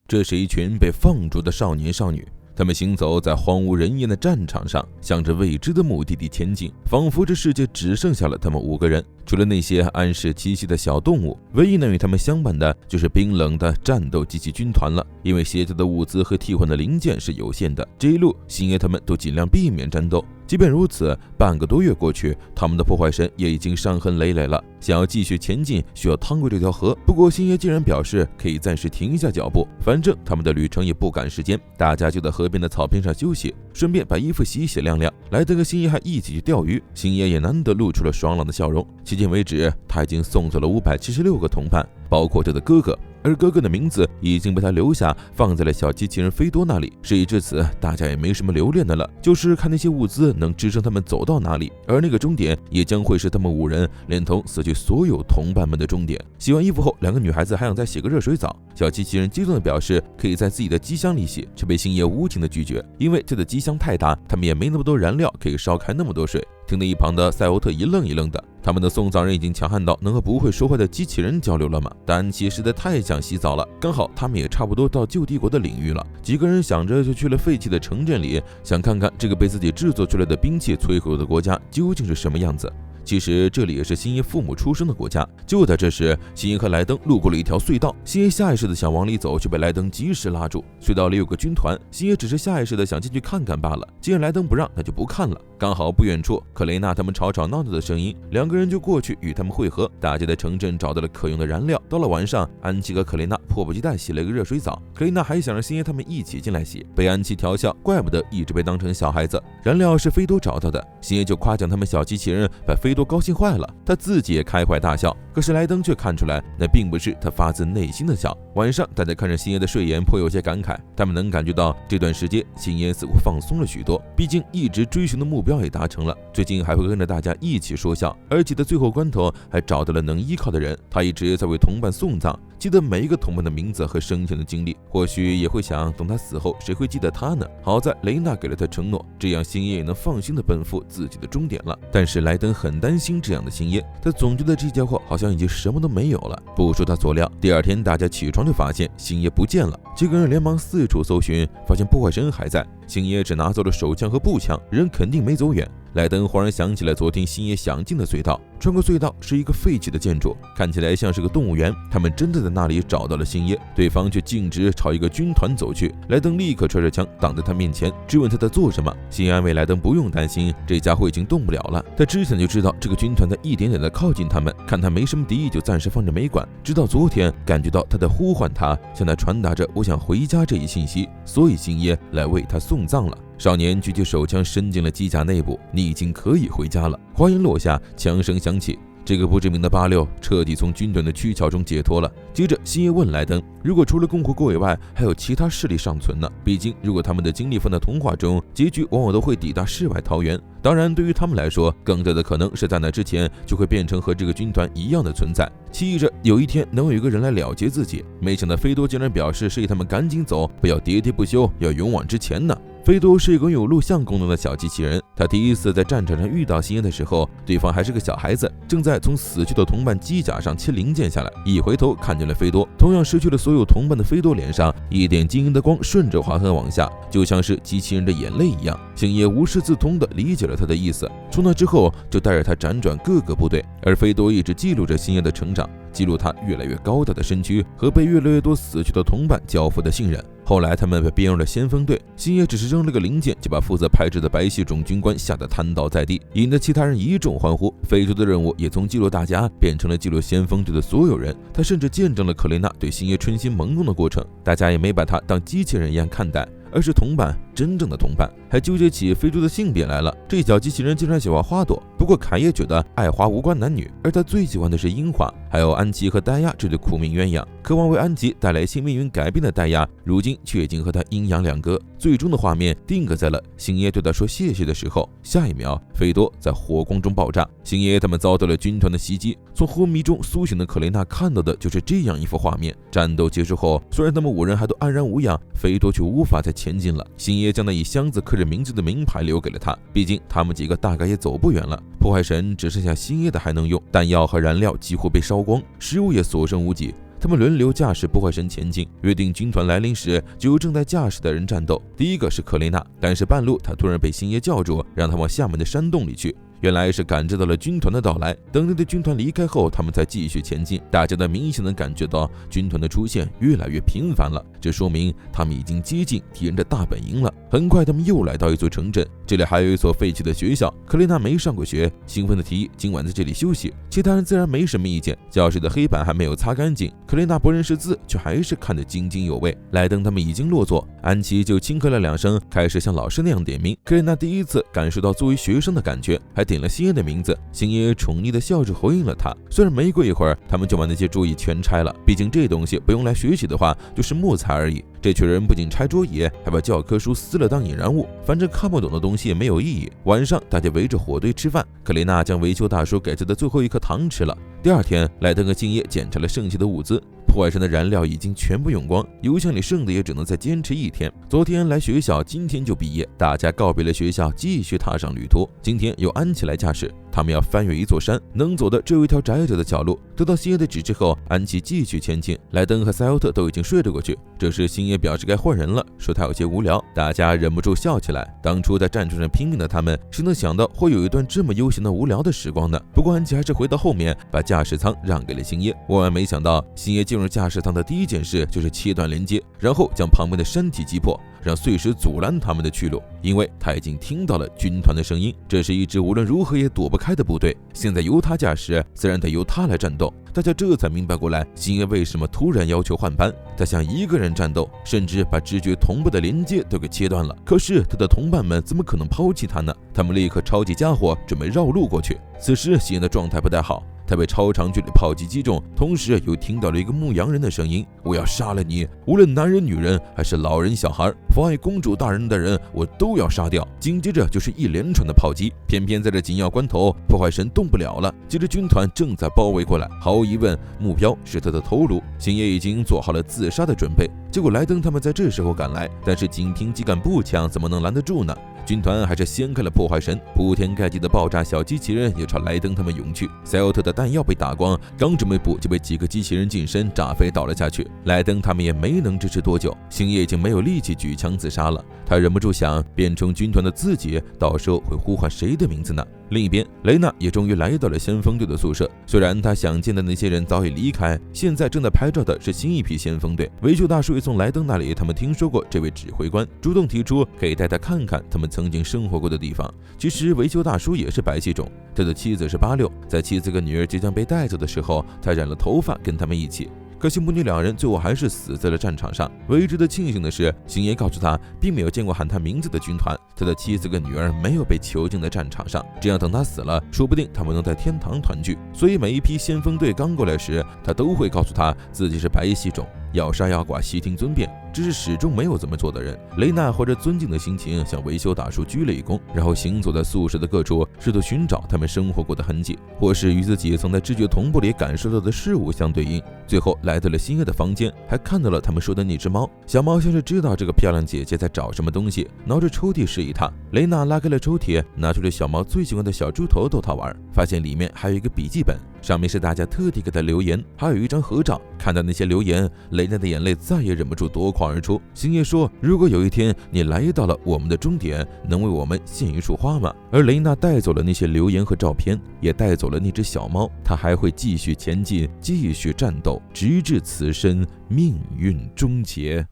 这是一群被放逐的少年少女，他们行走在荒无人烟的战场上，向着未知的目的地前进，仿佛这世界只剩下了他们5个人。除了那些安适栖息的小动物，唯一能与他们相伴的就是冰冷的战斗机器军团了。因为携带的物资和替换的零件是有限的，这一路星爷他们都尽量避免战斗。即便如此，半个多月过去，他们的破坏神也已经伤痕累累了，想要继续前进，需要趟过这条河。不过星爷竟然表示可以暂时停下脚步，反正他们的旅程也不赶时间，大家就在河边的草坪上休息，顺便把衣服洗洗晾晾。莱登和星爷还一起去钓鱼，星爷也难得露出了爽朗的笑容。迄今为止，他已经送走了576个同伴，包括这的哥哥。而哥哥的名字已经被他留下，放在了小机器人菲多那里。事已至此，大家也没什么留恋的了，就是看那些物资能支撑他们走到哪里，而那个终点也将会是他们5人连同死去所有同伴们的终点。洗完衣服后，2个女孩子还想再洗个热水澡。小机器人激动地表示可以在自己的机箱里洗，却被星爷无情的拒绝，因为这个机箱太大，他们也没那么多燃料可以烧开那么多水。听得一旁的赛欧特一愣一愣的，他们的送葬人已经强悍到能和不会说话的机器人交流了吗？但安琪实在太想洗澡了，刚好他们也差不多到旧帝国的领域了。几个人想着就去了废弃的城镇里，想看看这个被自己制作出来的兵器摧毁的国家究竟是什么样子。其实这里也是星爷父母出生的国家。就在这时，星爷和莱登路过了一条隧道，星爷下意识的想往里走，却被莱登及时拉住。隧道里有个军团，星爷只是下意识的想进去看看罢了。既然莱登不让，那就不看了。刚好不远处，克雷娜他们吵吵闹闹的声音，2个人就过去与他们会合。大家在城镇找到了可用的燃料。到了晚上，安琪和克雷娜迫不及待洗了一个热水澡。克雷娜还想让星爷他们一起进来洗，被安琪调笑，怪不得一直被当成小孩子。燃料是菲多找到的，星爷就夸奖他们小机器人把菲多高兴坏了，他自己也开怀大笑。可是莱登却看出来，那并不是他发自内心的笑。晚上，大家看着星爷的睡颜，颇有些感慨。他们能感觉到这段时间，星爷似乎放松了许多，毕竟一直追寻的目标也达成了。最近还会跟着大家一起说笑，而且在最后关头还找到了能依靠的人。他一直在为同伴送葬，记得每一个同伴的名字和生前的经历，或许也会想，等他死后，谁会记得他呢？好在雷娜给了他承诺，这样星爷也能放心的奔赴自己的终点了。但是莱登很担心这样的星爷，他总觉得这家伙好像已经什么都没有了。不出他所料，第2天大家起床就发现星爷不见了。几个人连忙四处搜寻，发现破坏神还在，星爷只拿走了手枪和步枪，人肯定没走远。莱登忽然想起来昨天星爷想进的隧道，穿过隧道是一个废弃的建筑，看起来像是个动物园。他们真的在那里找到了星爷，对方却径直朝一个军团走去。莱登立刻揣着枪挡在他面前，质问他在做什么。星爷安慰莱登不用担心，这家伙已经动不了了。他之前就知道这个军团在一点点的靠近他们，看他没什么敌意就暂时放着没管，直到昨天感觉到他在呼唤他，向他传达着我想回家这一信息，所以星爷来为他送葬了。少年举起手枪伸进了机甲内部，你已经可以回家了。话音落下，枪声响起，这个不知名的86彻底从军团的躯壳中解脱了。接着星爷问莱登，如果除了共和国以外还有其他势力尚存呢？毕竟如果他们的精力放在童话中，结局往往都会抵达世外桃源。当然对于他们来说，更大的可能是在那之前就会变成和这个军团一样的存在，期冀着有一天能有一个人来了结自己。没想到菲多竟然表示示意他们赶紧走，不要喋喋不休，要勇往直前呢。菲多是一个有录像功能的小机器人，他第一次在战场上遇到星爷的时候，对方还是个小孩子，正在从死去的同伴机甲上切零件下来。一回头看见了菲多，同样失去了所有同伴的菲多脸上一点晶莹的光顺着划痕往下，就像是机器人的眼泪一样。星爷无师自通地理解了他的意思，从那之后就带着他辗转各个部队，而菲多一直记录着星爷的成长，记录他越来越高大的身躯和被越来越多死去的同伴交付的信任。后来他们被编入了先锋队，星爷只是扔了个零件，就把负责派制的白系种军官吓得瘫倒在地，引得其他人一众欢呼。菲多的任务也从记录大家变成了记录先锋队的所有人，他甚至见证了克雷娜对星爷春心萌动的过程。大家也没把他当机器人一样看待，而是同伴，真正的同伴。还纠结起菲多的性别来了，这小机器人竟然喜欢花朵。不过凯耶觉得爱花无关男女，而他最喜欢的是樱花。还有安琪和黛亚这对苦命鸳鸯，渴望为安琪带来新命运改变的黛亚，如今却已经和他阴阳两隔。最终的画面定格在了星爷对他说谢谢的时候，下一秒菲多在火光中爆炸。星爷他们遭到了军团的袭击，从昏迷中苏醒的克雷娜看到的就是这样一幅画面。战斗结束后，虽然他们5人还都安然无恙，菲多却无法再前进了。星爷将那一箱子刻着名字的名牌留给了他，毕竟他们几个大概也走不远了。破坏神只剩下星爷的还能用，弹药和燃料几乎被烧光，食物也所剩无几。他们轮流驾驶破坏神前进，约定军团来临时就由正在驾驶的人战斗。第一个是克雷娜，但是半路他突然被星爷叫住，让他往下面的山洞里去。原来是感知到了军团的到来，等待的军团离开后，他们才继续前进。大家都明显能感觉到军团的出现越来越频繁了，这说明他们已经接近敌人的大本营了。很快他们又来到一座城镇，这里还有一所废弃的学校。克雷娜没上过学，兴奋地提议今晚在这里休息，其他人自然没什么意见。教室的黑板还没有擦干净，克雷娜不认识字，却还是看得津津有味。莱登他们已经落座，安琪就轻咳了2声，开始像老师那样点名。克雷娜第一次感受到作为学生的感觉，还点了星爷的名字。星爷宠溺的笑着回应了他。虽然没过一会儿，他们就把那些桌椅全拆了，毕竟这东西不用来学习的话，就是木材而已。这群人不仅拆桌椅，还把教科书撕了当引燃物，反正看不懂的东西也没有意义。晚上大家围着火堆吃饭，克雷娜将维修大叔给她的最后一颗糖吃了。第二天，莱登和星爷检查了剩下的物资，破坏神的燃料已经全部用光，油箱里剩的也只能再坚持1天。昨天来学校，今天就毕业，大家告别了学校，继续踏上旅途。今天由安琪来驾驶，他们要翻越一座山，能走的只有一条窄窄的小路。得到星爷的指示后，安琪继续前进。莱登和塞奥特都已经睡了过去，这时星爷表示该换人了，说他有些无聊，大家忍不住笑起来。当初在战场上拼命的他们，谁能想到会有一段这么悠闲的无聊的时光呢？不过安琪还是回到后面，把驾驶舱让给了星爷。万万没想到，星爷进入驾驶舱的第一件事就是切断连接，然后将旁边的山体击破，让碎石阻拦他们的去路。因为他已经听到了军团的声音，这是一支无论如何也躲不开的部队，现在由他驾驶，自然得由他来战斗。大家这才明白过来，星爷为什么突然要求换班。他想一个人战斗，甚至把直觉同步的连接都给切断了。可是他的同伴们怎么可能抛弃他呢？他们立刻抄起家伙，准备绕路过去。此时星爷的状态不太好，他被超长距离炮击击中，同时又听到了一个牧羊人的声音：我要杀了你，无论男人女人还是老人小孩，妨碍公主大人的人我都要杀掉。紧接着就是一连串的炮击，偏偏在这紧要关头，破坏神动不了了。接着军团正在包围过来，毫无疑问目标是他的头颅。星爷已经做好了自杀的准备，结果莱登他们在这时候赶来，但是仅凭几杆步枪怎么能拦得住呢？军团还是掀开了破坏神，铺天盖地的爆炸小机器人也朝莱登他们涌去。塞奥特的弹药被打光，刚准备补就被几个机器人近身炸飞倒了下去。莱登他们也没能支持多久，星爷已经没有力气举枪自杀了。他忍不住想，变成军团的自己到时候会呼唤谁的名字呢？另一边，雷娜也终于来到了先锋队的宿舍。虽然他想见的那些人早已离开，现在正在拍照的是新一批先锋队。维修大叔也从莱登那里他们听说过这位指挥官，主动提出可以带他看看他们曾经生活过的地方。其实维修大叔也是白系种，他的妻子是86，在妻子跟女儿即将被带走的时候，他染了头发跟他们一起。可惜母女2人最后还是死在了战场上。唯一值得庆幸的是，星爷告诉他，并没有见过喊他名字的军团，他的妻子跟女儿没有被囚禁在战场上，这样等他死了，说不定他们能在天堂团聚。所以每一批先锋队刚过来时，他都会告诉他自己是白系种，要杀要剐悉听尊便，只是始终没有这么做的人。雷娜怀着尊敬的心情向维修大叔鞠了一躬，然后行走在宿舍的各处，试图寻找他们生活过的痕迹，或是与自己曾在知觉同步里感受到的事物相对应。最后来到了星爷的房间，还看到了他们说的那只猫。小猫像是知道这个漂亮姐姐在找什么东西，挠着抽屉示意她。雷娜拉开了抽屉，拿出了小猫最喜欢的小猪头逗它玩，发现里面还有一个笔记本，上面是大家特地给她留言，还有一张合照。看到那些留言，雷娜的眼泪再也忍不住夺眶而出。星爷说，如果有一天你来到了我们的终点，能为我们献一束花吗？而雷娜带走了那些留言和照片，也带走了那只小猫。她还会继续前进，继续战斗，直至此生命运终结。